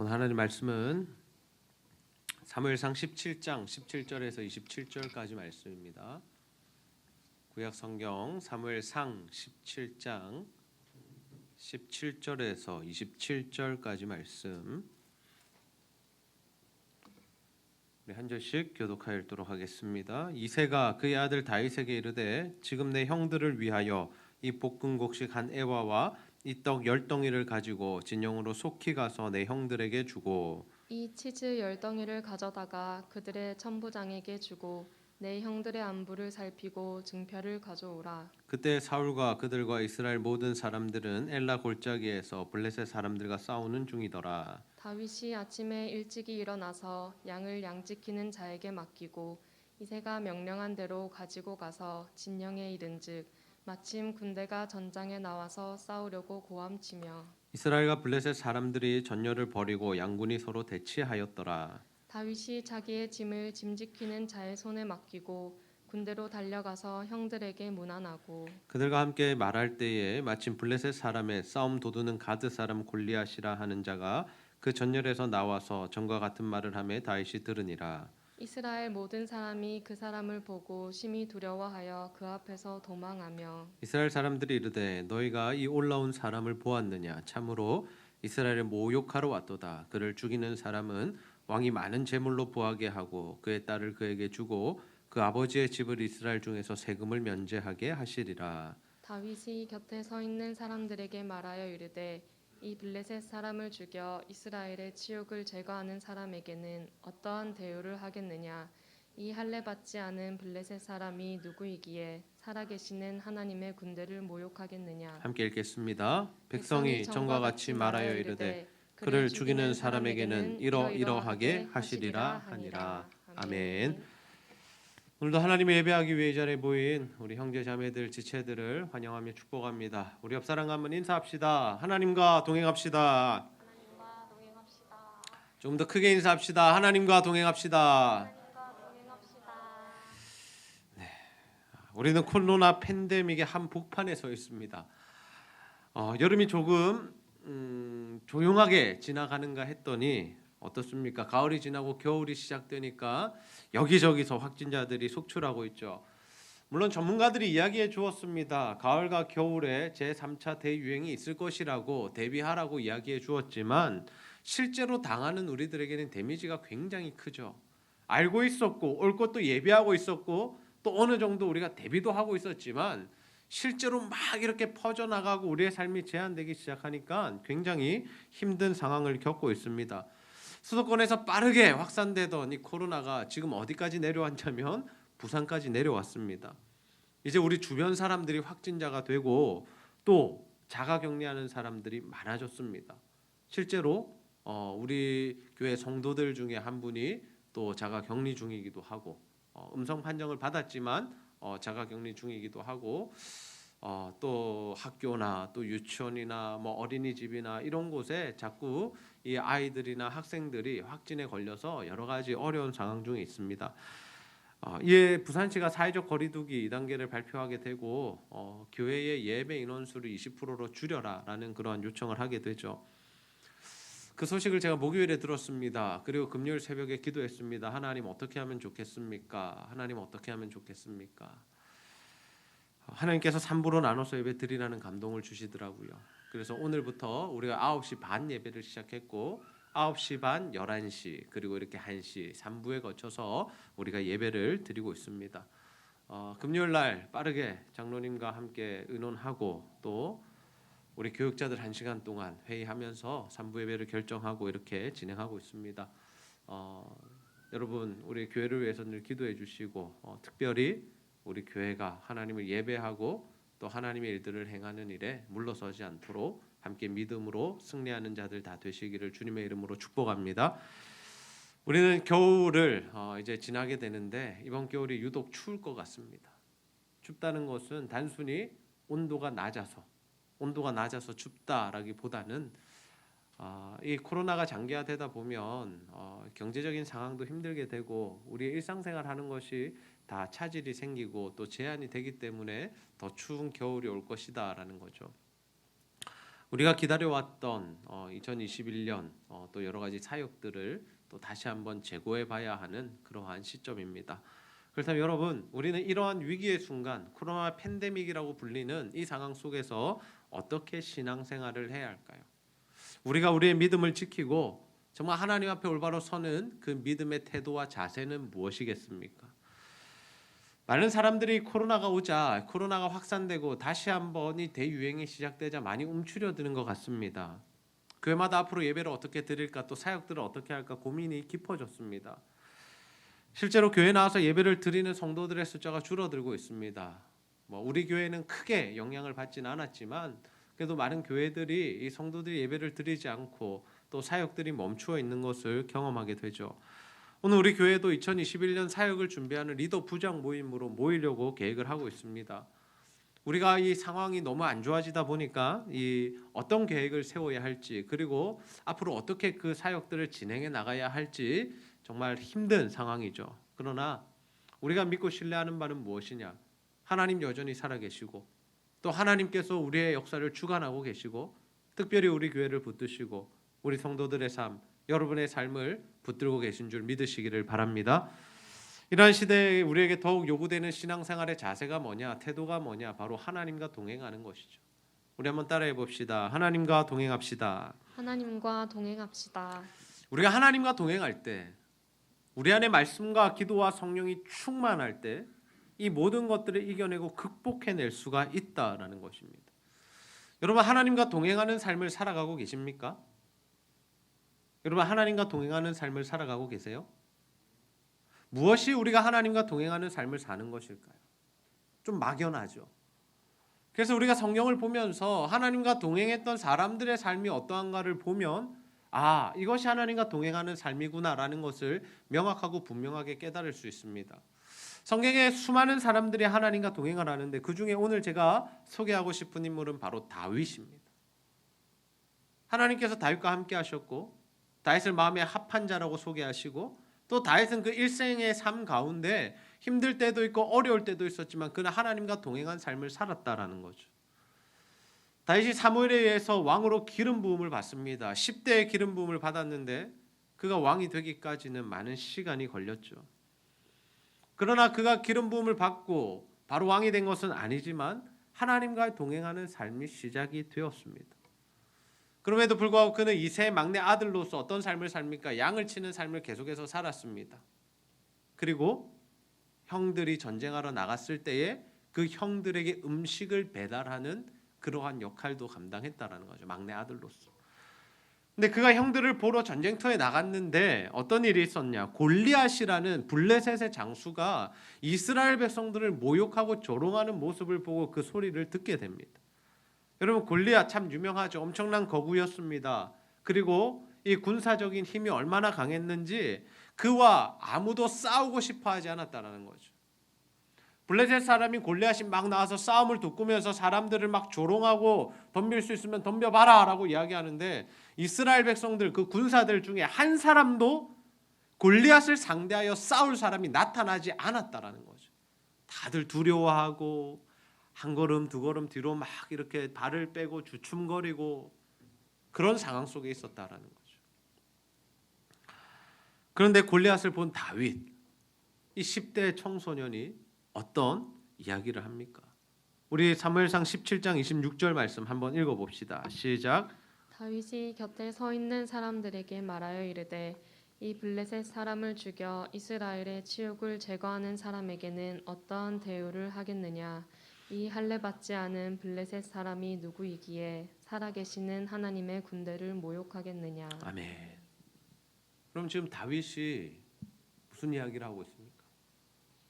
오늘 하나님 말씀은 사무엘상 17장 17절에서 27절까지 말씀입니다. 구약 성경 사무엘상 17장 17절에서 27절까지 말씀 우리 한 절씩 교독하여 읽도록 하겠습니다. 이새가 그의 아들 다윗에게 이르되 지금 내 형들을 위하여 이 볶은 곡식 한 에바와 이 떡 10덩이를 가지고 진영으로 속히 가서 내 형들에게 주고 이 치즈 10덩이를 가져다가 그들의 천부장에게 주고 내 형들의 안부를 살피고 증표를 가져오라. 그때 사울과 그들과 이스라엘 모든 사람들은 엘라 골짜기에서 블레셋 사람들과 싸우는 중이더라. 다윗이 아침에 일찍이 일어나서 양을 양지키는 자에게 맡기고 이새가 명령한 대로 가지고 가서 진영에 이른즉 마침 군대가 전장에 나와서 싸우려고 고함치며 이스라엘과 블레셋 사람들이 전열을 벌이고 양군이 서로 대치하였더라. 다윗이 자기의 짐을 짐지키는 자의 손에 맡기고 군대로 달려가서 형들에게 문안하고 그들과 함께 말할 때에 마침 블레셋 사람의 싸움 도두는 가드 사람 골리앗이라 하는 자가 그 전열에서 나와서 전과 같은 말을 하며 다윗이 들으니라. 이스라엘 모든 사람이 그 사람을 보고 심히 두려워하여 그 앞에서 도망하며 이스라엘 사람들이 이르되 너희가 이 올라온 사람을 보았느냐? 참으로 이스라엘을 모욕하러 왔도다. 그를 죽이는 사람은 왕이 많은 재물로 보하게 하고 그의 딸을 그에게 주고 그 아버지의 집을 이스라엘 중에서 세금을 면제하게 하시리라. 다윗이 곁에 서 있는 사람들에게 말하여 이르되 이 블레셋 사람을 죽여 이스라엘의 치욕을 제거하는 사람에게는 어떠한 대우를 하겠느냐? 이 할례 받지 않은 블레셋 사람이 누구이기에 살아계시는 하나님의 군대를 모욕하겠느냐? 함께 읽겠습니다. 백성이 전과 같이 말하여 이르되 그를 죽이는 사람에게는 이러이러하게 하시리라 하니라. 아멘. 오늘도 하나님을 예배하기 위해 이 자리에 모인 우리 형제 자매들 지체들을 환영하며 축복합니다. 우리 옆 사람 한번 인사합시다. 하나님과 동행합시다. 하나님과 동행합시다. 좀 더 크게 인사합시다. 하나님과 동행합시다. 하나님과 동행합시다. 우리는 코로나 팬데믹의 한복판에 서 있습니다. 여름이 조금 조용하게 지나가는가 했더니 어떻습니까? 가을이 지나고 겨울이 시작되니까 여기저기서 확진자들이 속출하고 있죠. 물론 전문가들이 이야기해 주었습니다. 가을과 겨울에 제3차 대유행이 있을 것이라고 대비하라고 이야기해 주었지만 실제로 당하는 우리들에게는 데미지가 굉장히 크죠. 알고 있었고 올 것도 예비하고 있었고 또 어느 정도 우리가 대비도 하고 있었지만 실제로 막 이렇게 퍼져나가고 우리의 삶이 제한되기 시작하니까 굉장히 힘든 상황을 겪고 있습니다. 수도권에서 빠르게 확산되던 이 코로나가 지금 어디까지 내려왔냐면 부산까지 내려왔습니다. 이제 우리 주변 사람들이 확진자가 되고 또 자가격리하는 사람들이 많아졌습니다. 실제로 우리 교회 성도들 중에 한 분이 또 자가격리 중이기도 하고 음성 판정을 받았지만 자가격리 중이기도 하고 또 학교나 또 유치원이나 뭐 어린이집이나 이런 곳에 자꾸 이 아이들이나 학생들이 확진에 걸려서 여러 가지 어려운 상황 중에 있습니다. 이에 부산시가 사회적 거리두기 2단계를 발표하게 되고 교회의 예배 인원수를 20%로 줄여라라는 그러한 요청을 하게 되죠. 그 소식을 제가 목요일에 들었습니다. 그리고 금요일 새벽에 기도했습니다. 하나님 어떻게 하면 좋겠습니까? 하나님 어떻게 하면 좋겠습니까? 하나님께서 3부로 나눠서 예배 드리라는 감동을 주시더라고요. 그래서 오늘부터 우리가 9시 반 예배를 시작했고 9시 반, 11시 그리고 이렇게 1시 3부에 거쳐서 우리가 예배를 드리고 있습니다. 금요일 날 빠르게 장로님과 함께 의논하고 또 우리 교육자들 1시간 동안 회의하면서 3부 예배를 결정하고 이렇게 진행하고 있습니다. 여러분 우리 교회를 위해서 늘 기도해 주시고 특별히 우리 교회가 하나님을 예배하고 또 하나님의 일들을 행하는 일에 물러서지 않도록 함께 믿음으로 승리하는 자들 다 되시기를 주님의 이름으로 축복합니다. 우리는 겨울을 이제 지나게 되는데 이번 겨울이 유독 추울 것 같습니다. 춥다는 것은 단순히 온도가 낮아서 춥다라기보다는 이 코로나가 장기화되다 보면 경제적인 상황도 힘들게 되고 우리의 일상생활 하는 것이 다 차질이 생기고 또 제한이 되기 때문에 더 추운 겨울이 올 것이다라는 거죠. 우리가 기다려왔던 2021년 또 여러 가지 사역들을 또 다시 한번 재고해 봐야 하는 그러한 시점입니다. 그렇다면 여러분, 우리는 이러한 위기의 순간, 코로나 팬데믹이라고 불리는 이 상황 속에서 어떻게 신앙생활을 해야 할까요? 우리가 우리의 믿음을 지키고 정말 하나님 앞에 올바로 서는 그 믿음의 태도와 자세는 무엇이겠습니까? 많은 사람들이 코로나가 확산되고 다시 한번 이 대유행이 시작되자 많이 움츠려드는 것 같습니다. 교회마다 앞으로 예배를 어떻게 드릴까, 또 사역들을 어떻게 할까 고민이 깊어졌습니다. 실제로 교회 나와서 예배를 드리는 성도들의 숫자가 줄어들고 있습니다. 우리 교회는 크게 영향을 받지는 않았지만 그래도 많은 교회들이 이 성도들이 예배를 드리지 않고 또 사역들이 멈추어 있는 것을 경험하게 되죠. 오늘 우리 교회도 2021년 사역을 준비하는 리더 부장 모임으로 모이려고 계획을 하고 있습니다. 우리가 이 상황이 너무 안 좋아지다 보니까 이 어떤 계획을 세워야 할지, 그리고 앞으로 어떻게 그 사역들을 진행해 나가야 할지 정말 힘든 상황이죠. 그러나 우리가 믿고 신뢰하는 바는 무엇이냐? 하나님 여전히 살아계시고 또 하나님께서 우리의 역사를 주관하고 계시고 특별히 우리 교회를 붙드시고 우리 성도들의 삶, 여러분의 삶을 붙들고 계신 줄 믿으시기를 바랍니다. 이러한 시대에 우리에게 더욱 요구되는 신앙생활의 자세가 뭐냐, 태도가 뭐냐, 바로 하나님과 동행하는 것이죠. 우리 한번 따라해 봅시다. 하나님과 동행합시다. 하나님과 동행합시다. 우리가 하나님과 동행할 때, 우리 안에 말씀과 기도와 성령이 충만할 때 이 모든 것들을 이겨내고 극복해낼 수가 있다라는 것입니다. 여러분, 하나님과 동행하는 삶을 살아가고 계십니까? 여러분, 하나님과 동행하는 삶을 살아가고 계세요? 무엇이 우리가 하나님과 동행하는 삶을 사는 것일까요? 좀 막연하죠. 그래서 우리가 성경을 보면서 하나님과 동행했던 사람들의 삶이 어떠한가를 보면 이것이 하나님과 동행하는 삶이구나라는 것을 명확하고 분명하게 깨달을 수 있습니다. 성경에 수많은 사람들이 하나님과 동행을 하는데 그 중에 오늘 제가 소개하고 싶은 인물은 바로 다윗입니다. 하나님께서 다윗과 함께 하셨고 다윗을 마음에 합한 자라고 소개하시고 또 다윗은 그 일생의 삶 가운데 힘들 때도 있고 어려울 때도 있었지만 그는 하나님과 동행한 삶을 살았다라는 거죠. 다윗이 사무엘에 의해서 왕으로 기름 부음을 받습니다. 10대의 기름 부음을 받았는데 그가 왕이 되기까지는 많은 시간이 걸렸죠. 그러나 그가 기름 부음을 받고 바로 왕이 된 것은 아니지만 하나님과 동행하는 삶이 시작이 되었습니다. 그럼에도 불구하고 그는 이세의 막내 아들로서 어떤 삶을 삽니까? 양을 치는 삶을 계속해서 살았습니다. 그리고 형들이 전쟁하러 나갔을 때에 그 형들에게 음식을 배달하는 그러한 역할도 감당했다라는 거죠. 막내 아들로서. 근데 그가 형들을 보러 전쟁터에 나갔는데 어떤 일이 있었냐? 골리앗이라는 블레셋의 장수가 이스라엘 백성들을 모욕하고 조롱하는 모습을 보고 그 소리를 듣게 됩니다. 여러분, 골리앗 참 유명하죠. 엄청난 거구였습니다. 그리고 이 군사적인 힘이 얼마나 강했는지 그와 아무도 싸우고 싶어 하지 않았다는 거죠. 블레셋 사람이 골리앗이 막 나와서 싸움을 돋구면서 사람들을 막 조롱하고 덤빌 수 있으면 덤벼봐라 라고 이야기하는데 이스라엘 백성들 그 군사들 중에 한 사람도 골리앗을 상대하여 싸울 사람이 나타나지 않았다라는 거죠. 다들 두려워하고 한 걸음 두 걸음 뒤로 막 이렇게 발을 빼고 주춤거리고 그런 상황 속에 있었다라는 거죠. 그런데 골리앗을 본 다윗, 이 10대 청소년이 어떤 이야기를 합니까? 우리 사무엘상 17장 26절 말씀 한번 읽어봅시다. 시작. 다윗이 곁에 서 있는 사람들에게 말하여 이르되 이 블레셋 사람을 죽여 이스라엘의 치욕을 제거하는 사람에게는 어떠한 대우를 하겠느냐? 이 할례 받지 않은 블레셋 사람이 누구이기에 살아계시는 하나님의 군대를 모욕하겠느냐? 아멘. 그럼 지금 다윗이 무슨 이야기를 하고 있습니까?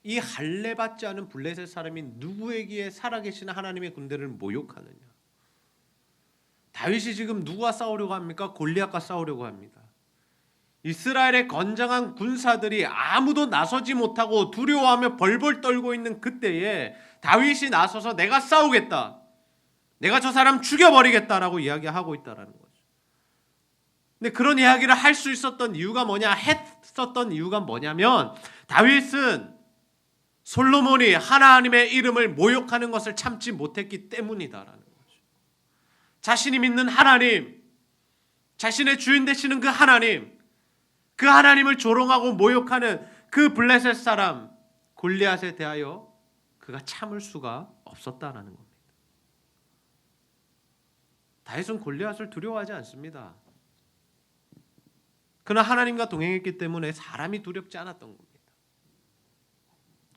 이 할례 받지 않은 블레셋 사람이 누구에게 살아계시는 하나님의 군대를 모욕하느냐? 다윗이 지금 누구와 싸우려고 합니까? 골리앗과 싸우려고 합니다. 이스라엘의 건장한 군사들이 아무도 나서지 못하고 두려워하며 벌벌 떨고 있는 그때에 다윗이 나서서 내가 싸우겠다, 내가 저 사람 죽여버리겠다라고 이야기하고 있다라는 거죠. 근데 그런 이야기를 할 수 있었던 이유가 했었던 이유가 뭐냐면 다윗은 솔로몬이 하나님의 이름을 모욕하는 것을 참지 못했기 때문이다라는 거죠. 자신이 믿는 하나님, 자신의 주인 되시는 그 하나님을 조롱하고 모욕하는 그 블레셋 사람 골리앗에 대하여 그가 참을 수가 없었다라는 겁니다. 다윗은 골리앗을 두려워하지 않습니다. 그러나 하나님과 동행했기 때문에 사람이 두렵지 않았던 겁니다.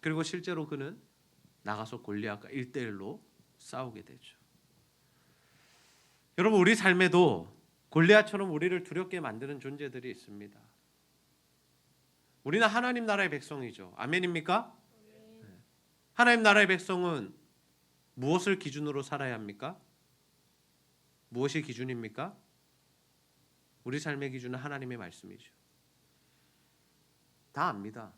그리고 실제로 그는 나가서 골리앗과 1대1로 싸우게 되죠. 여러분, 우리 삶에도 골리앗처럼 우리를 두렵게 만드는 존재들이 있습니다. 우리는 하나님 나라의 백성이죠. 아멘입니까? 네. 하나님 나라의 백성은 무엇을 기준으로 살아야 합니까? 무엇이 기준입니까? 우리 삶의 기준은 하나님의 말씀이죠. 다 압니다.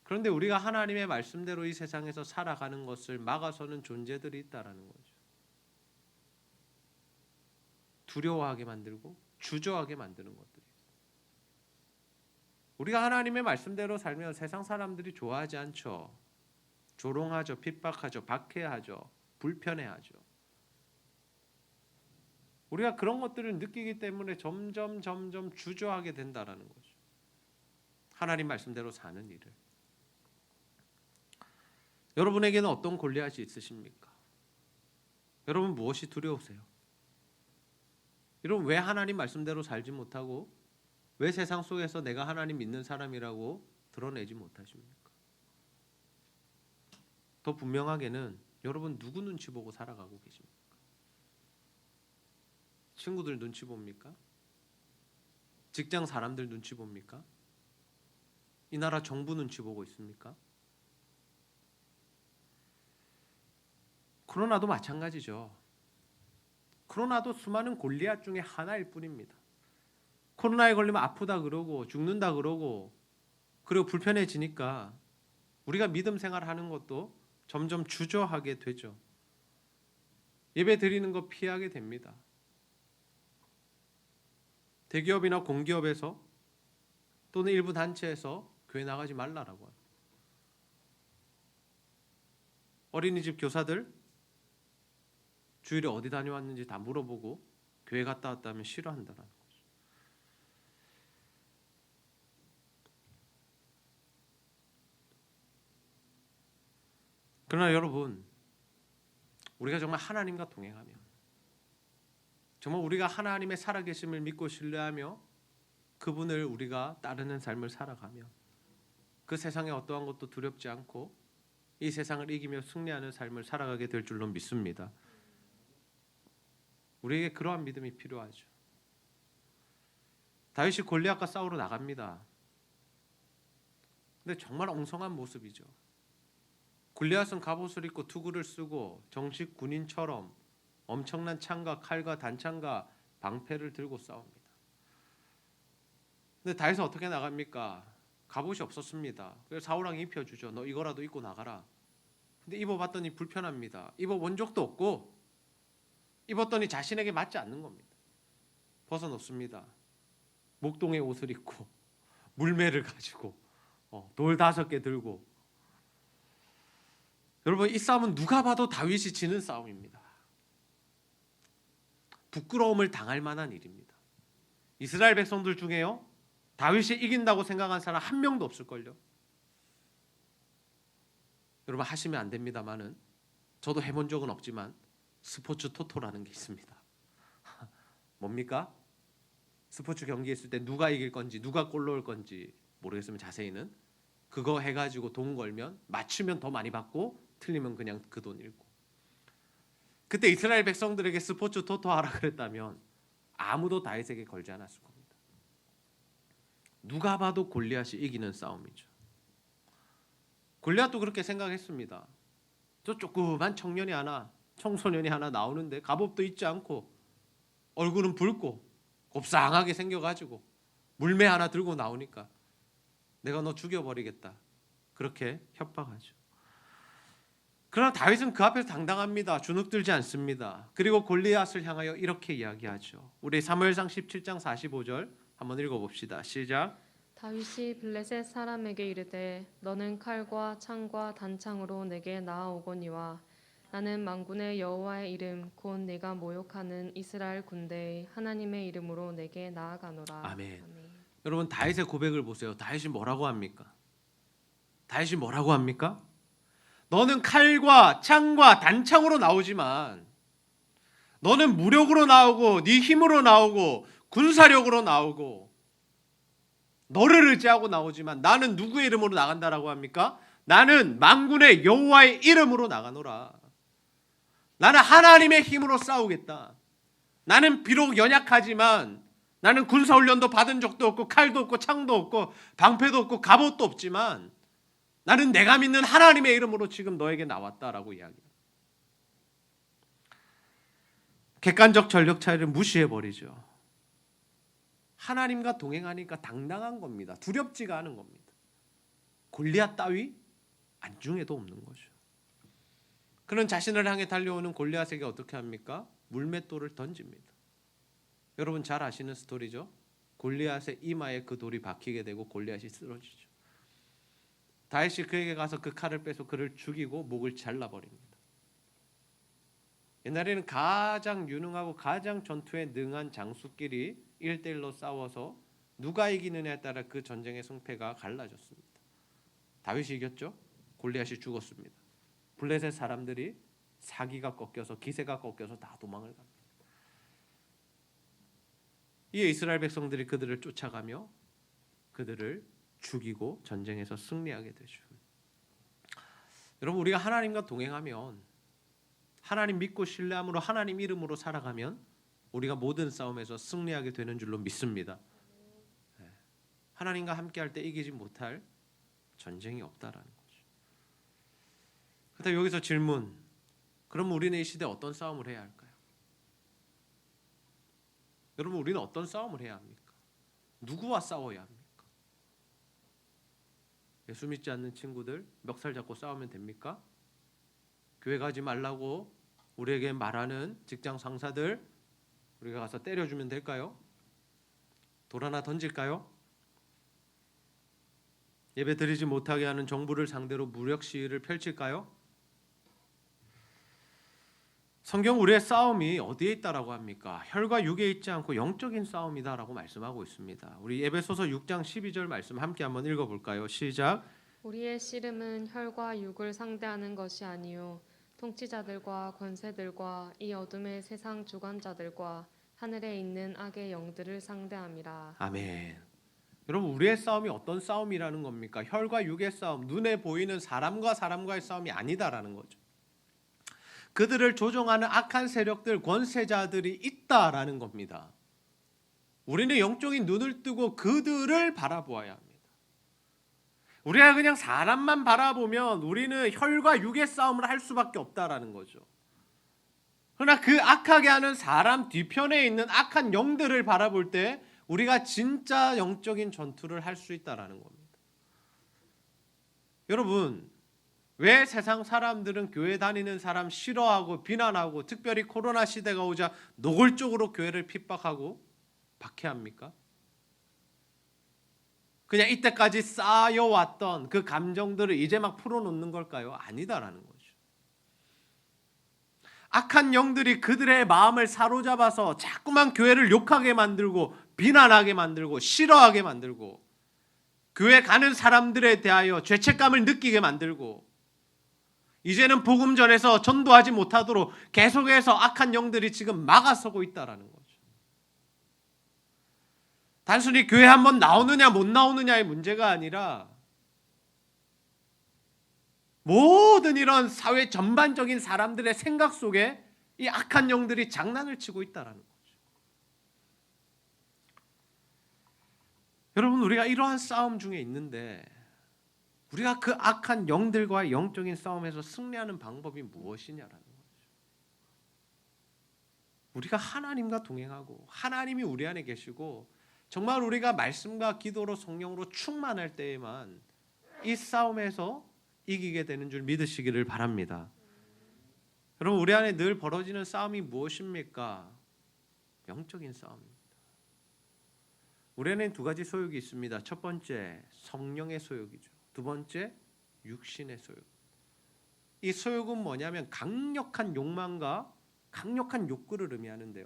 그런데 우리가 하나님의 말씀대로 이 세상에서 살아가는 것을 막아서는 존재들이 있다라는 거죠. 두려워하게 만들고 주저하게 만드는 것들이. 우리가 하나님의 말씀대로 살면 세상 사람들이 좋아하지 않죠. 조롱하죠, 핍박하죠, 박해하죠, 불편해하죠. 우리가 그런 것들을 느끼기 때문에 점점 주저하게 된다라는 거죠. 하나님 말씀대로 사는 일을. 여러분에게는 어떤 골리앗이 있으십니까? 여러분 무엇이 두려우세요? 여러분 왜 하나님 말씀대로 살지 못하고 왜 세상 속에서 내가 하나님 믿는 사람이라고 드러내지 못하십니까? 더 분명하게는 여러분 누구 눈치 보고 살아가고 계십니까? 친구들 눈치 봅니까? 직장 사람들 눈치 봅니까? 이 나라 정부 눈치 보고 있습니까? 코로나도 마찬가지죠. 코로나도 수많은 골리앗 중에 하나일 뿐입니다. 코로나에 걸리면 아프다 그러고 죽는다 그러고 그리고 불편해지니까 우리가 믿음 생활하는 것도 점점 주저하게 되죠. 예배 드리는 거 피하게 됩니다. 대기업이나 공기업에서 또는 일부 단체에서 교회 나가지 말라라고 합니다. 어린이집 교사들 주일에 어디 다녀왔는지 다 물어보고 교회 갔다 왔다면 싫어한다라는 거죠. 그러나 여러분, 우리가 정말 하나님과 동행하며 정말 우리가 하나님의 살아계심을 믿고 신뢰하며 그분을 우리가 따르는 삶을 살아가며 그 세상에 어떠한 것도 두렵지 않고 이 세상을 이기며 승리하는 삶을 살아가게 될 줄로 믿습니다. 우리에게 그러한 믿음이 필요하죠. 다윗이 골리앗과 싸우러 나갑니다. 근데 정말 엉성한 모습이죠. 골리앗은 갑옷을 입고 투구를 쓰고 정식 군인처럼 엄청난 창과 칼과 단창과 방패를 들고 싸웁니다. 근데 다윗은 어떻게 나갑니까? 갑옷이 없었습니다. 그래서 사울왕이 입혀주죠. 너 이거라도 입고 나가라. 근데 입어봤더니 불편합니다. 입어본 적도 없고 입었더니 자신에게 맞지 않는 겁니다. 벗어놓습니다. 목동의 옷을 입고 물매를 가지고 돌 5개 들고. 여러분, 이 싸움은 누가 봐도 다윗이 지는 싸움입니다. 부끄러움을 당할 만한 일입니다. 이스라엘 백성들 중에요, 다윗이 이긴다고 생각한 사람 한 명도 없을걸요. 여러분 하시면 안 됩니다만은 저도 해본 적은 없지만 스포츠 토토라는 게 있습니다. 뭡니까? 스포츠 경기 있을 때 누가 이길 건지 누가 골 넣을 건지 모르겠으면 자세히는 그거 해가지고 돈 걸면 맞추면 더 많이 받고 틀리면 그냥 그 돈 잃고. 그때 이스라엘 백성들에게 스포츠 토토 하라 그랬다면 아무도 다윗에게 걸지 않았을 겁니다. 누가 봐도 골리앗이 이기는 싸움이죠. 골리앗도 그렇게 생각했습니다. 저 조그만 청소년이 하나 나오는데 갑옷도 입지 않고 얼굴은 붉고 곱상하게 생겨가지고 물매 하나 들고 나오니까 내가 너 죽여버리겠다 그렇게 협박하죠. 그러나 다윗은 그 앞에서 당당합니다. 주눅들지 않습니다. 그리고 골리앗을 향하여 이렇게 이야기하죠. 우리 사무엘상 17장 45절 한번 읽어봅시다. 시작. 다윗이 블레셋 사람에게 이르되 너는 칼과 창과 단창으로 내게 나아오거니와 나는 만군의 여호와의 이름 곧 내가 모욕하는 이스라엘 군대의 하나님의 이름으로 내게 나아가노라. 아멘. 여러분 다윗의 고백을 보세요. 다윗이 뭐라고 합니까? 다윗이 뭐라고 합니까? 너는 칼과 창과 단창으로 나오지만 너는 무력으로 나오고 네 힘으로 나오고 군사력으로 나오고 너를 의지하고 나오지만 나는 누구의 이름으로 나간다라고 합니까? 나는 만군의 여호와의 이름으로 나가노라. 나는 하나님의 힘으로 싸우겠다. 나는 비록 연약하지만 나는 군사훈련도 받은 적도 없고 칼도 없고 창도 없고 방패도 없고 갑옷도 없지만 나는 내가 믿는 하나님의 이름으로 지금 너에게 나왔다라고 이야기해요. 객관적 전력 차이를 무시해버리죠. 하나님과 동행하니까 당당한 겁니다. 두렵지가 않은 겁니다. 골리앗 따위 안중에도 없는 거죠. 그는 자신을 향해 달려오는 골리앗에게 어떻게 합니까? 물맷돌을 던집니다. 여러분 잘 아시는 스토리죠. 골리앗의 이마에 그 돌이 박히게 되고 골리앗이 쓰러지죠. 다윗이 그에게 가서 그 칼을 빼서 그를 죽이고 목을 잘라버립니다. 옛날에는 가장 유능하고 가장 전투에 능한 장수끼리 1대1로 싸워서 누가 이기느냐에 따라 그 전쟁의 승패가 갈라졌습니다. 다윗이 이겼죠. 골리앗이 죽었습니다. 블레셋 사람들이 사기가 꺾여서 기세가 꺾여서 다 도망을 갑니다. 이에 이스라엘 백성들이 그들을 쫓아가며 그들을 죽이고 전쟁에서 승리하게 되죠. 여러분 우리가 하나님과 동행하면 하나님 믿고 신뢰함으로 하나님 이름으로 살아가면 우리가 모든 싸움에서 승리하게 되는 줄로 믿습니다. 하나님과 함께할 때 이기지 못할 전쟁이 없다라는 거죠. 그런데 여기서 질문. 그럼 우리는 이 시대에 어떤 싸움을 해야 할까요? 여러분 우리는 어떤 싸움을 해야 합니까? 누구와 싸워야 합니까? 예수 믿지 않는 친구들 멱살 잡고 싸우면 됩니까? 교회 가지 말라고 우리에게 말하는 직장 상사들 우리가 가서 때려주면 될까요? 돌 하나 던질까요? 예배 드리지 못하게 하는 정부를 상대로 무력 시위를 펼칠까요? 성경 우리의 싸움이 어디에 있다라고 합니까? 혈과 육에 있지 않고 영적인 싸움이다라고 말씀하고 있습니다. 우리 에베소서 6장 12절 말씀 함께 한번 읽어볼까요? 시작. 우리의 씨름은 혈과 육을 상대하는 것이 아니요 통치자들과 권세들과 이 어둠의 세상 주관자들과 하늘에 있는 악의 영들을 상대함이라. 아멘. 여러분 우리의 싸움이 어떤 싸움이라는 겁니까? 혈과 육의 싸움, 눈에 보이는 사람과 사람과의 싸움이 아니다라는 거죠. 그들을 조종하는 악한 세력들, 권세자들이 있다라는 겁니다. 우리는 영적인 눈을 뜨고 그들을 바라보아야 합니다. 우리가 그냥 사람만 바라보면 우리는 혈과 육의 싸움을 할 수밖에 없다라는 거죠. 그러나 그 악하게 하는 사람 뒤편에 있는 악한 영들을 바라볼 때 우리가 진짜 영적인 전투를 할 수 있다라는 겁니다. 여러분 왜 세상 사람들은 교회 다니는 사람 싫어하고 비난하고 특별히 코로나 시대가 오자 노골적으로 교회를 핍박하고 박해합니까? 그냥 이때까지 쌓여왔던 그 감정들을 이제 막 풀어놓는 걸까요? 아니다라는 거죠. 악한 영들이 그들의 마음을 사로잡아서 자꾸만 교회를 욕하게 만들고 비난하게 만들고 싫어하게 만들고 교회 가는 사람들에 대하여 죄책감을 느끼게 만들고 이제는 복음 전에서 전도하지 못하도록 계속해서 악한 영들이 지금 막아서고 있다라는 거죠. 단순히 교회 한번 나오느냐 못 나오느냐의 문제가 아니라 모든 이런 사회 전반적인 사람들의 생각 속에 이 악한 영들이 장난을 치고 있다라는 거죠. 여러분 우리가 이러한 싸움 중에 있는데 우리가 그 악한 영들과의 영적인 싸움에서 승리하는 방법이 무엇이냐라는 거죠. 우리가 하나님과 동행하고 하나님이 우리 안에 계시고 정말 우리가 말씀과 기도로 성령으로 충만할 때에만 이 싸움에서 이기게 되는 줄 믿으시기를 바랍니다. 여러분 우리 안에 늘 벌어지는 싸움이 무엇입니까? 영적인 싸움입니다. 우리 안에 두 가지 소욕이 있습니다. 첫 번째 성령의 소욕이죠. 두 번째 육신의 소욕. 이 소욕은 뭐냐면 강력한 욕망과 강력한 욕구를 의미하는데요.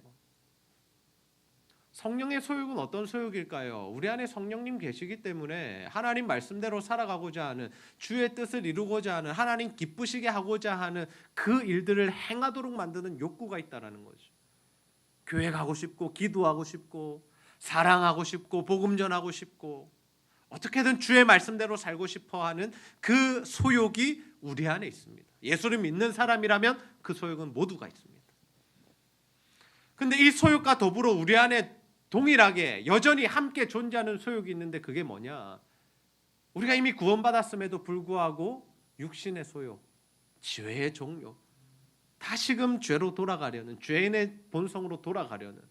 성령의 소욕은 어떤 소욕일까요? 우리 안에 성령님 계시기 때문에 하나님 말씀대로 살아가고자 하는, 주의 뜻을 이루고자 하는, 하나님 기쁘시게 하고자 하는 그 일들을 행하도록 만드는 욕구가 있다라는 거죠. 교회 가고 싶고, 기도하고 싶고, 사랑하고 싶고, 복음 전하고 싶고, 어떻게든 주의 말씀대로 살고 싶어 하는 그 소욕이 우리 안에 있습니다. 예수를 믿는 사람이라면 그 소욕은 모두가 있습니다. 근데 이 소욕과 더불어 우리 안에 동일하게 여전히 함께 존재하는 소욕이 있는데 그게 뭐냐? 우리가 이미 구원받았음에도 불구하고 육신의 소욕, 죄의 종욕, 다시금 죄로 돌아가려는, 죄인의 본성으로 돌아가려는,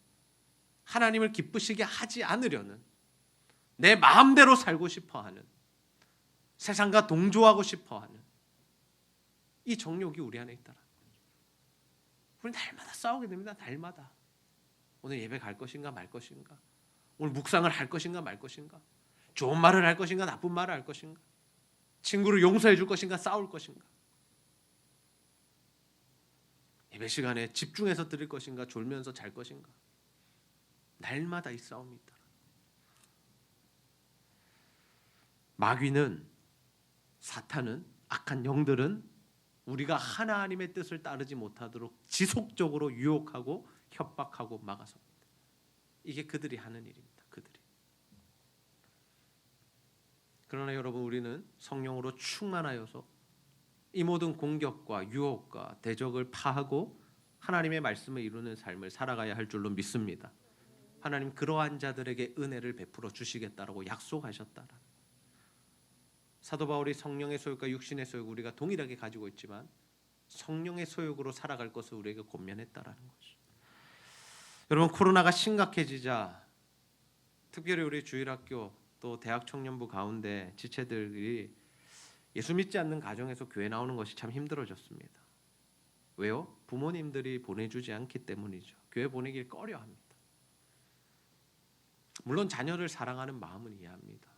하나님을 기쁘시게 하지 않으려는, 내 마음대로 살고 싶어하는, 세상과 동조하고 싶어하는 이 정욕이 우리 안에 있다라는 거죠. 우리 날마다 싸우게 됩니다. 날마다. 오늘 예배 갈 것인가 말 것인가, 오늘 묵상을 할 것인가 말 것인가, 좋은 말을 할 것인가 나쁜 말을 할 것인가, 친구를 용서해 줄 것인가 싸울 것인가, 예배 시간에 집중해서 드릴 것인가 졸면서 잘 것인가, 날마다 이 싸움이 있다. 마귀는, 사탄은, 악한 영들은 우리가 하나님의 뜻을 따르지 못하도록 지속적으로 유혹하고 협박하고 막아섭니다. 이게 그들이 하는 일입니다. 그들이. 그러나 여러분, 우리는 성령으로 충만하여서 이 모든 공격과 유혹과 대적을 파하고 하나님의 말씀을 이루는 삶을 살아가야 할 줄로 믿습니다. 하나님 그러한 자들에게 은혜를 베풀어 주시겠다라고 약속하셨다라. 사도 바울이 성령의 소욕과 육신의 소욕 우리가 동일하게 가지고 있지만 성령의 소욕으로 살아갈 것을 우리에게 권면했다라는 거죠. 여러분, 코로나가 심각해지자 특별히 우리 주일학교 또 대학 청년부 가운데 지체들이 예수 믿지 않는 가정에서 교회 나오는 것이 참 힘들어졌습니다. 왜요? 부모님들이 보내주지 않기 때문이죠. 교회 보내길 꺼려합니다. 물론 자녀를 사랑하는 마음은 이해합니다.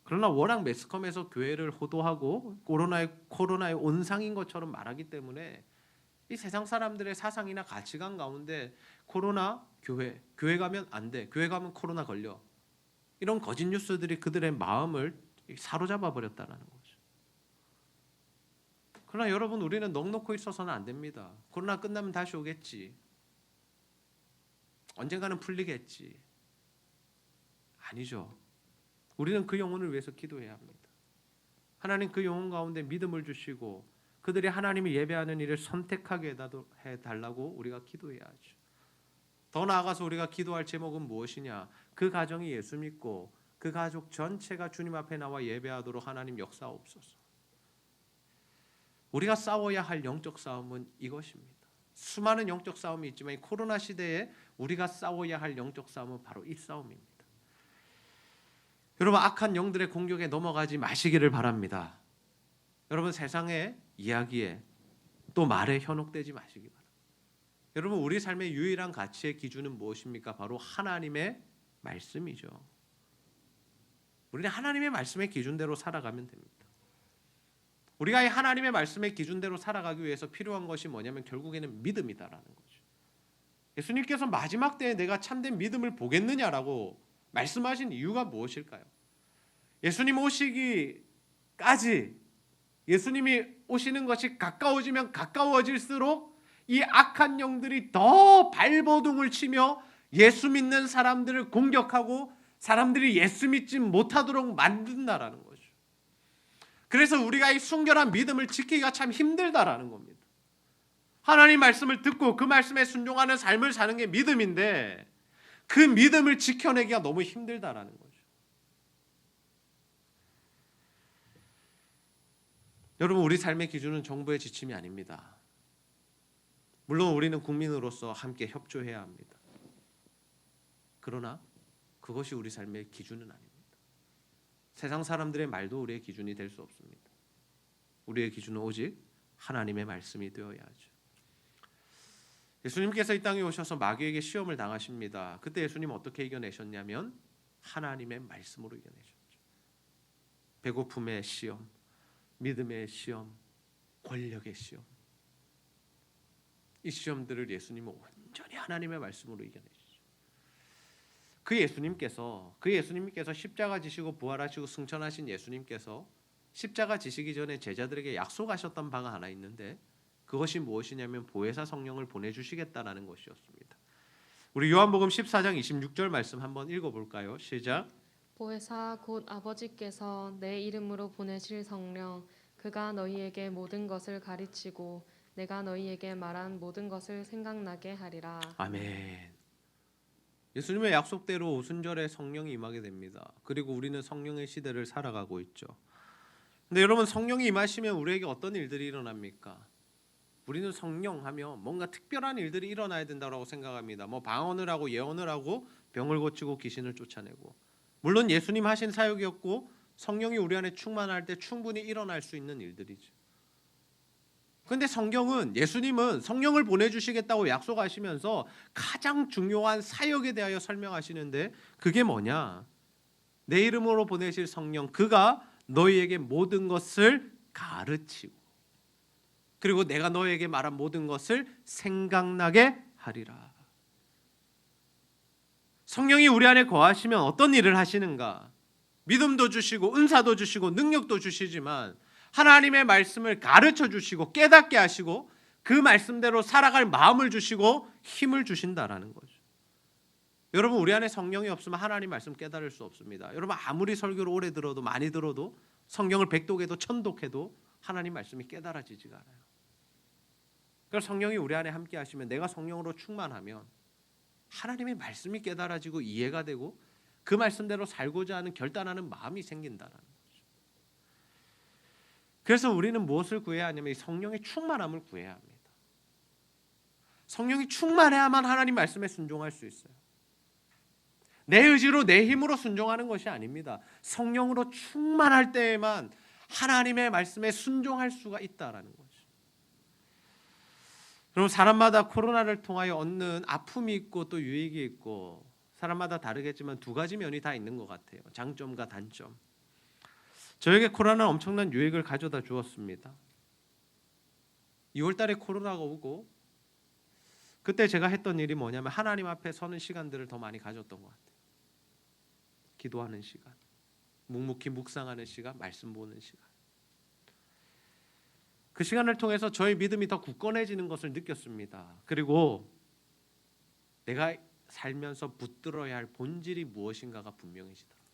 그러나 워낙 매스컴에서 교회를 호도하고 코로나의 온상인 것처럼 말하기 때문에 이 세상 사람들의 사상이나 가치관 가운데 코로나 교회 가면 안 돼, 교회 가면 코로나 걸려, 이런 거짓 뉴스들이 그들의 마음을 사로잡아 버렸다는 거죠. 그러나 여러분, 우리는 넋놓고 있어서는 안 됩니다. 코로나 끝나면 다시 오겠지, 언젠가는 풀리겠지. 아니죠. 우리는 그 영혼을 위해서 기도해야 합니다. 하나님 그 영혼 가운데 믿음을 주시고 그들이 하나님을 예배하는 일을 선택하게 해달라고 우리가 기도해야 하죠. 더 나아가서 우리가 기도할 제목은 무엇이냐? 그 가정이 예수 믿고 그 가족 전체가 주님 앞에 나와 예배하도록 하나님 역사옵소서. 우리가 싸워야 할 영적 싸움은 이것입니다. 수많은 영적 싸움이 있지만 이 코로나 시대에 우리가 싸워야 할 영적 싸움은 바로 이 싸움입니다. 여러분, 악한 영들의 공격에 넘어가지 마시기를 바랍니다. 여러분, 세상의 이야기에 또 말에 현혹되지 마시기 바랍니다. 여러분, 우리 삶의 유일한 가치의 기준은 무엇입니까? 바로 하나님의 말씀이죠. 우리는 하나님의 말씀의 기준대로 살아가면 됩니다. 우리가 이 하나님의 말씀의 기준대로 살아가기 위해서 필요한 것이 뭐냐면 결국에는 믿음이다라는 거죠. 예수님께서 마지막 때에 내가 참된 믿음을 보겠느냐라고 말씀하신 이유가 무엇일까요? 예수님 오시기까지, 예수님이 오시는 것이 가까워지면 가까워질수록 이 악한 영들이 더 발버둥을 치며 예수 믿는 사람들을 공격하고 사람들이 예수 믿지 못하도록 만든다라는 거죠. 그래서 우리가 이 순결한 믿음을 지키기가 참 힘들다라는 겁니다. 하나님 말씀을 듣고 그 말씀에 순종하는 삶을 사는 게 믿음인데 그 믿음을 지켜내기가 너무 힘들다라는 거죠. 여러분, 우리 삶의 기준은 정부의 지침이 아닙니다. 물론 우리는 국민으로서 함께 협조해야 합니다. 그러나 그것이 우리 삶의 기준은 아닙니다. 세상 사람들의 말도 우리의 기준이 될 수 없습니다. 우리의 기준은 오직 하나님의 말씀이 되어야 하죠. 예수님께서 이 땅에 오셔서 마귀에게 시험을 당하십니다. 그때 예수님 어떻게 이겨내셨냐면 하나님의 말씀으로 이겨내셨죠. 배고픔의 시험, 믿음의 시험, 권력의 시험, 이 시험들을 예수님은 온전히 하나님의 말씀으로 이겨내시죠. 그 예수님께서 십자가 지시고 부활하시고 승천하신 예수님께서 십자가 지시기 전에 제자들에게 약속하셨던 바가 하나 있는데, 그것이 무엇이냐면 보혜사 성령을 보내주시겠다라는 것이었습니다. 우리 요한복음 14장 26절 말씀 한번 읽어볼까요? 시작. 보혜사 곧 아버지께서 내 이름으로 보내실 성령, 그가 너희에게 모든 것을 가르치고 내가 너희에게 말한 모든 것을 생각나게 하리라. 아멘. 예수님의 약속대로 오순절에 성령이 임하게 됩니다. 그리고 우리는 성령의 시대를 살아가고 있죠. 근데 여러분, 성령이 임하시면 우리에게 어떤 일들이 일어납니까? 우리는 성령하면 뭔가 특별한 일들이 일어나야 된다고 생각합니다. 뭐 방언을 하고 예언을 하고 병을 고치고 귀신을 쫓아내고, 물론 예수님 하신 사역이었고 성령이 우리 안에 충만할 때 충분히 일어날 수 있는 일들이죠. 그런데 성경은, 예수님은 성령을 보내주시겠다고 약속하시면서 가장 중요한 사역에 대하여 설명하시는데, 그게 뭐냐? 내 이름으로 보내실 성령, 그가 너희에게 모든 것을 가르치고 그리고 내가 너희에게 말한 모든 것을 생각나게 하리라. 성령이 우리 안에 거하시면 어떤 일을 하시는가? 믿음도 주시고 은사도 주시고 능력도 주시지만 하나님의 말씀을 가르쳐 주시고 깨닫게 하시고 그 말씀대로 살아갈 마음을 주시고 힘을 주신다라는 거죠. 여러분, 우리 안에 성령이 없으면 하나님 말씀 깨달을 수 없습니다. 여러분, 아무리 설교를 오래 들어도 많이 들어도 성경을 백독해도 천독해도 하나님 말씀이 깨달아지지가 않아요. 그래서 성령이 우리 안에 함께 하시면, 내가 성령으로 충만하면 하나님의 말씀이 깨달아지고 이해가 되고 그 말씀대로 살고자 하는 결단하는 마음이 생긴다는 거죠. 그래서 우리는 무엇을 구해야 하냐면 이 성령의 충만함을 구해야 합니다. 성령이 충만해야만 하나님 말씀에 순종할 수 있어요. 내 의지로 내 힘으로 순종하는 것이 아닙니다. 성령으로 충만할 때에만 하나님의 말씀에 순종할 수가 있다라는 거죠. 여러분, 사람마다 코로나를 통하여 얻는 아픔이 있고 또 유익이 있고 사람마다 다르겠지만 두 가지 면이 다 있는 것 같아요. 장점과 단점. 저에게 코로나는 엄청난 유익을 가져다 주었습니다. 2월 달에 코로나가 오고 그때 제가 했던 일이 뭐냐면 하나님 앞에 서는 시간들을 더 많이 가졌던 것 같아요. 기도하는 시간, 묵묵히 묵상하는 시간, 말씀 보는 시간. 그 시간을 통해서 저의 믿음이 더 굳건해지는 것을 느꼈습니다. 그리고 내가 살면서 붙들어야 할 본질이 무엇인가가 분명해지더라고요.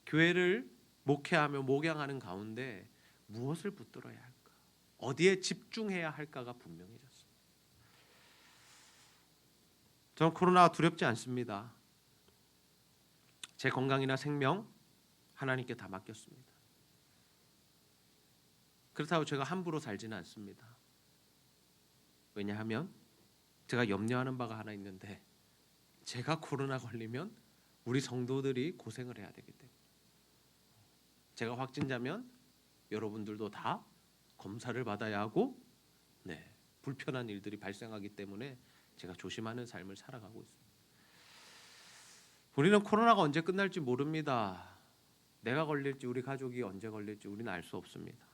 교회를 목회하며 목양하는 가운데 무엇을 붙들어야 할까? 어디에 집중해야 할까가 분명해졌습니다. 저는 코로나가 두렵지 않습니다. 제 건강이나 생명 하나님께 다 맡겼습니다. 그렇다고 제가 함부로 살지는 않습니다. 왜냐하면 제가 염려하는 바가 하나 있는데, 제가 코로나 걸리면 우리 성도들이 고생을 해야 되기 때문에, 제가 확진자면 여러분들도 다 검사를 받아야 하고 불편한 일들이 발생하기 때문에 제가 조심하는 삶을 살아가고 있습니다. 우리는 코로나가 언제 끝날지 모릅니다. 내가 걸릴지 우리 가족이 언제 걸릴지 우리는 알 수 없습니다.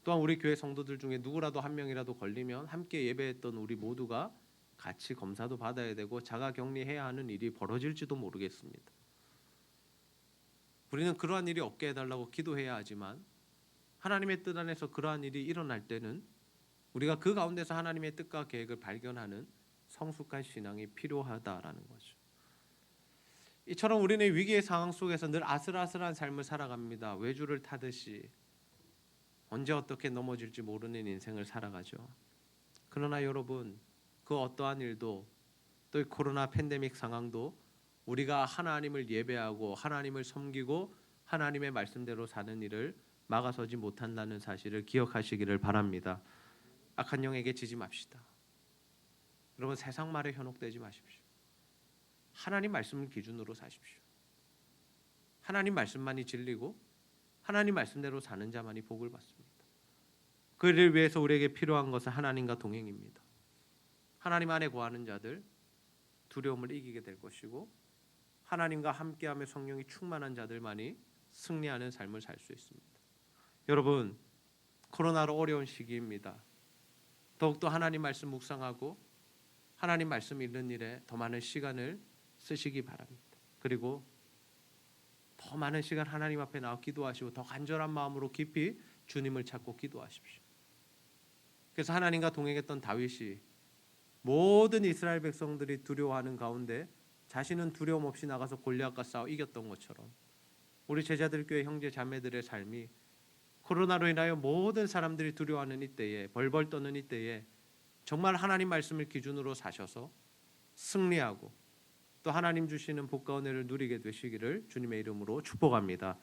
또한 우리 교회 성도들 중에 누구라도 한 명이라도 걸리면 함께 예배했던 우리 모두가 같이 검사도 받아야 되고 자가격리해야 하는 일이 벌어질지도 모르겠습니다. 우리는 그러한 일이 없게 해달라고 기도해야 하지만 하나님의 뜻 안에서 그러한 일이 일어날 때는 우리가 그 가운데서 하나님의 뜻과 계획을 발견하는 성숙한 신앙이 필요하다라는 거죠. 이처럼 우리는 위기의 상황 속에서 늘 아슬아슬한 삶을 살아갑니다. 외주를 타듯이 언제 어떻게 넘어질지 모르는 인생을 살아가죠. 그러나 여러분, 그 어떠한 일도, 또 이 코로나 팬데믹 상황도 우리가 하나님을 예배하고 하나님을 섬기고 하나님의 말씀대로 사는 일을 막아서지 못한다는 사실을 기억하시기를 바랍니다. 악한 영에게 지지 맙시다. 여러분, 세상 말에 현혹되지 마십시오. 하나님 말씀을 기준으로 사십시오. 하나님 말씀만이 진리고 하나님 말씀대로 사는 자만이 복을 받습니다. 그를 위해서 우리에게 필요한 것은 하나님과 동행입니다. 하나님 안에 거하는 자들 두려움을 이기게 될 것이고, 하나님과 함께하며 성령이 충만한 자들만이 승리하는 삶을 살 수 있습니다. 여러분, 코로나로 어려운 시기입니다. 더욱더 하나님 말씀 묵상하고 하나님 말씀 읽는 일에 더 많은 시간을 쓰시기 바랍니다. 그리고 더 많은 시간 하나님 앞에 나와 기도하시고 더 간절한 마음으로 깊이 주님을 찾고 기도하십시오. 그래서 하나님과 동행했던 다윗이 모든 이스라엘 백성들이 두려워하는 가운데 자신은 두려움 없이 나가서 골리앗과 싸워 이겼던 것처럼 우리 제자들교회 형제 자매들의 삶이 코로나로 인하여 모든 사람들이 두려워하는 이때에, 벌벌 떠는 이때에 정말 하나님 말씀을 기준으로 사셔서 승리하고 또 하나님 주시는 복과 은혜를 누리게 되시기를 주님의 이름으로 축복합니다.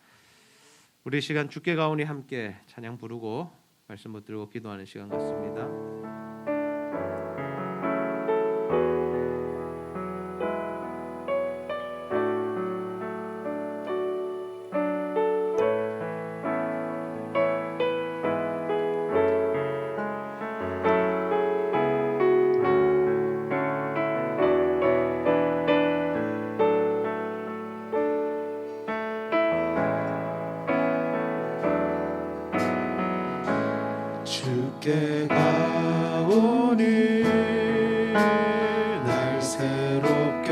우리 시간 주께 가오니 함께 찬양 부르고 말씀 붙들고 기도하는 시간 같습니다. 주께 가오니 날 새롭게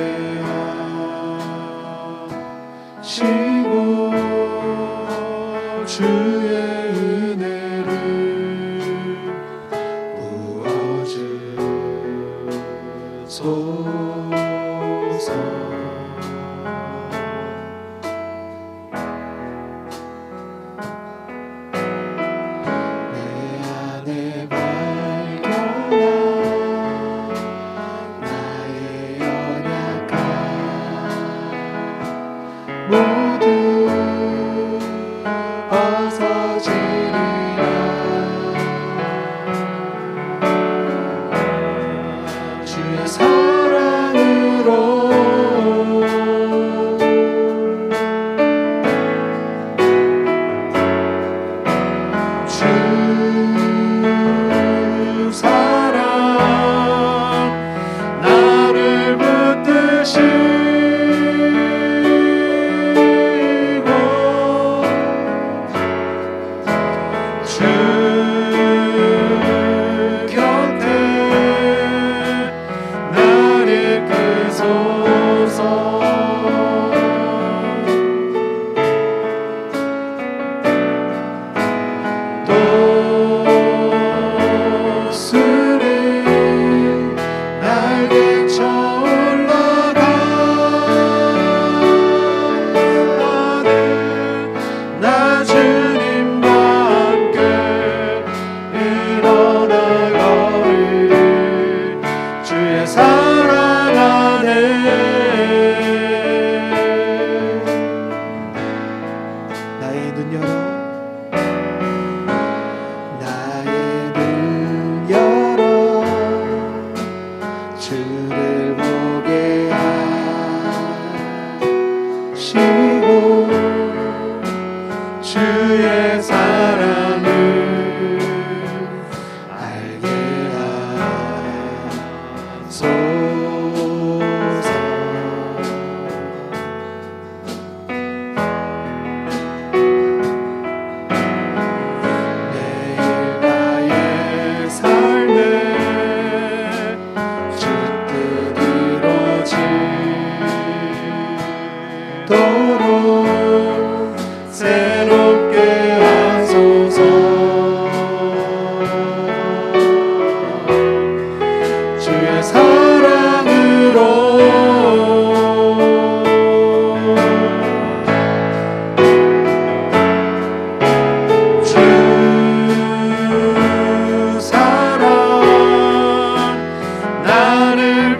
하시고 주의 은혜를 부어주소서. 모두 벗어지리라. 주의 사랑으로 주 사랑 나를 붙드시 주의 사랑을 알게 하소서. 내일 나의 삶에 주 뜻 이루어지도록 새롭게 하소서. 주의 사랑으로 주 사랑 나를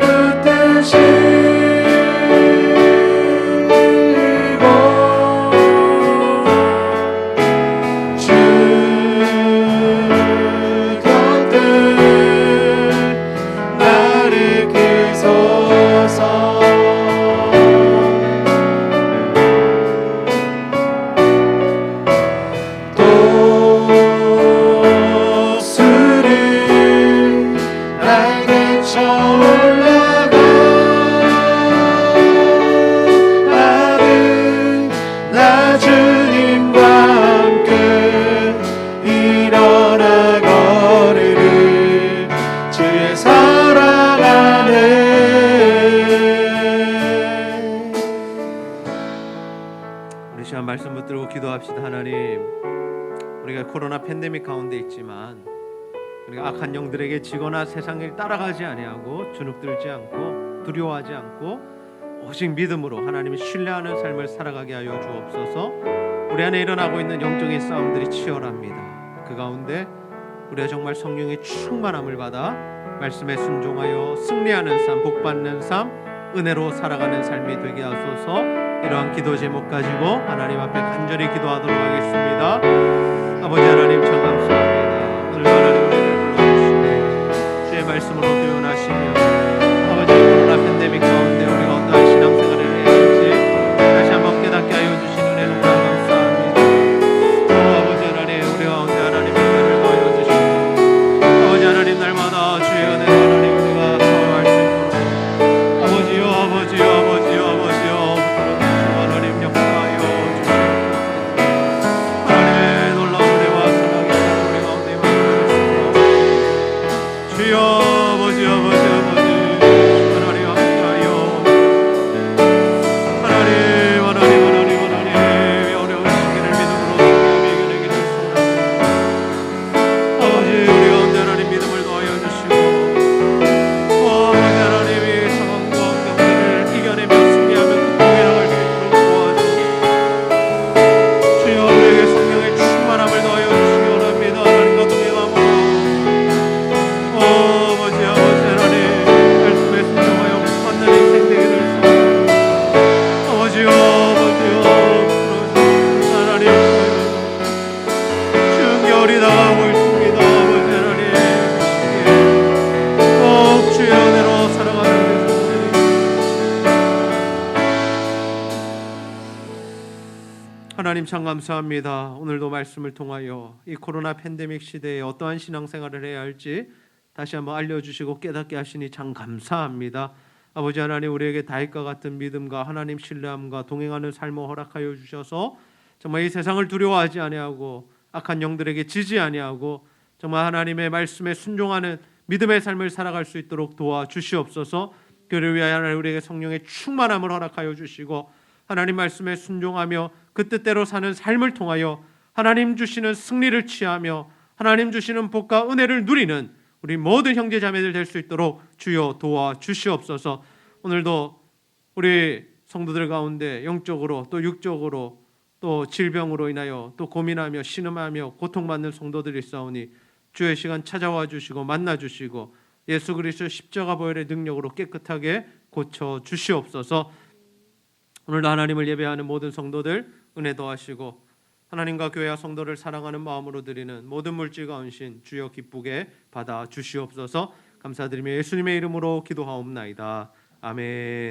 주님 들고 기도합시다. 하나님, 우리가 코로나 팬데믹 가운데 있지만 우리가 악한 영들에게 지거나 세상을 따라가지 아니하고 주눅들지 않고 두려워하지 않고 오직 믿음으로 하나님을 신뢰하는 삶을 살아가게 하여 주옵소서. 우리 안에 일어나고 있는 영적인 싸움들이 치열합니다. 그 가운데 우리가 정말 성령의 충만함을 받아 말씀에 순종하여 승리하는 삶, 복받는 삶, 은혜로 살아가는 삶이 되게 하소서. 이러한 기도 제목 가지고 하나님 앞에 간절히 기도하도록 하겠습니다. 아버지 하나님 참 감사합니다. 오늘 하나님 은혜를 불러주시고 주의 말씀으로 교훈하시며 아버지 코로나 팬데믹 가운데 우리가 어떠한 신앙생활을 해야 할지 다시 한번 깨닫게 하여 주신 은혜 너무나 감사합니다. 아버지 하나님 우리 가운데 하나님 은혜를 더하여 주시고 아버지 하나님 날마다 주의 은혜로 하나님 우리가 경험할 수 있도록 아버지요 아버지요 아버지요 아버지요 하나님 역사하여 주시옵소서. 하나님의 놀라운 은혜와 사랑이 우리 가운데 임하옵소서. 주여 아버지 아버지 아버지 하나님 함께하여 하나님 하나님 하나님 하나님 어려운 시기를 믿음으로 승리하며 이겨내기를 소원합니다. 아버지 우리 가운데 하나님 믿음을 더하여 주시고 아버지 하나님이 상황과 경계를 이겨내며 승리하며 극복해 나갈 수 있도록 도와주시고 주여 우리에게 성령의 충만함을 더하여 주시기 원합니다. 하나님과 동행함으로 아버지 아버지 하나님 말씀에 순종하여 만난 인생 되기를 소원합니다. 아버지요 아버지요 하나님 추운 겨울이 다가오고 있습니다. 아버지 하나님 꼭 주의 은혜로 살아가는 데 하나님 참 감사합니다. 오늘도 말씀을 통하여 이 코로나 팬데믹 시대에 어떠한 신앙생활을 해야 할지 다시 한번 알려주시고 깨닫게 하시니 참 감사합니다. 아버지 하나님 우리에게 다윗과 같은 믿음과 하나님 신뢰함과 동행하는 삶을 허락하여 주셔서 정말 이 세상을 두려워하지 아니하고 악한 영들에게 지지 아니하고 정말 하나님의 말씀에 순종하는 믿음의 삶을 살아갈 수 있도록 도와주시옵소서. 그를 위하여 하나님 우리에게 성령의 충만함을 허락하여 주시고 하나님 말씀에 순종하며 그 뜻대로 사는 삶을 통하여 하나님 주시는 승리를 취하며 하나님 주시는 복과 은혜를 누리는 우리 모든 형제 자매들 될 수 있도록 주여 도와주시옵소서. 오늘도 우리 성도들 가운데 영적으로 또 육적으로 또 질병으로 인하여 또 고민하며 신음하며 고통받는 성도들이 있사오니 주의 시간 찾아와 주시고 만나 주시고 예수 그리스도 십자가 보혈의 능력으로 깨끗하게 고쳐 주시옵소서. 오늘도 하나님을 예배하는 모든 성도들 은혜 더하시고 하나님과 교회와 성도를 사랑하는 마음으로 드리는 모든 물질과 헌신 주여 기쁘게 받아 주시옵소서. 감사드리며 예수님의 이름으로 기도하옵나이다. 아멘.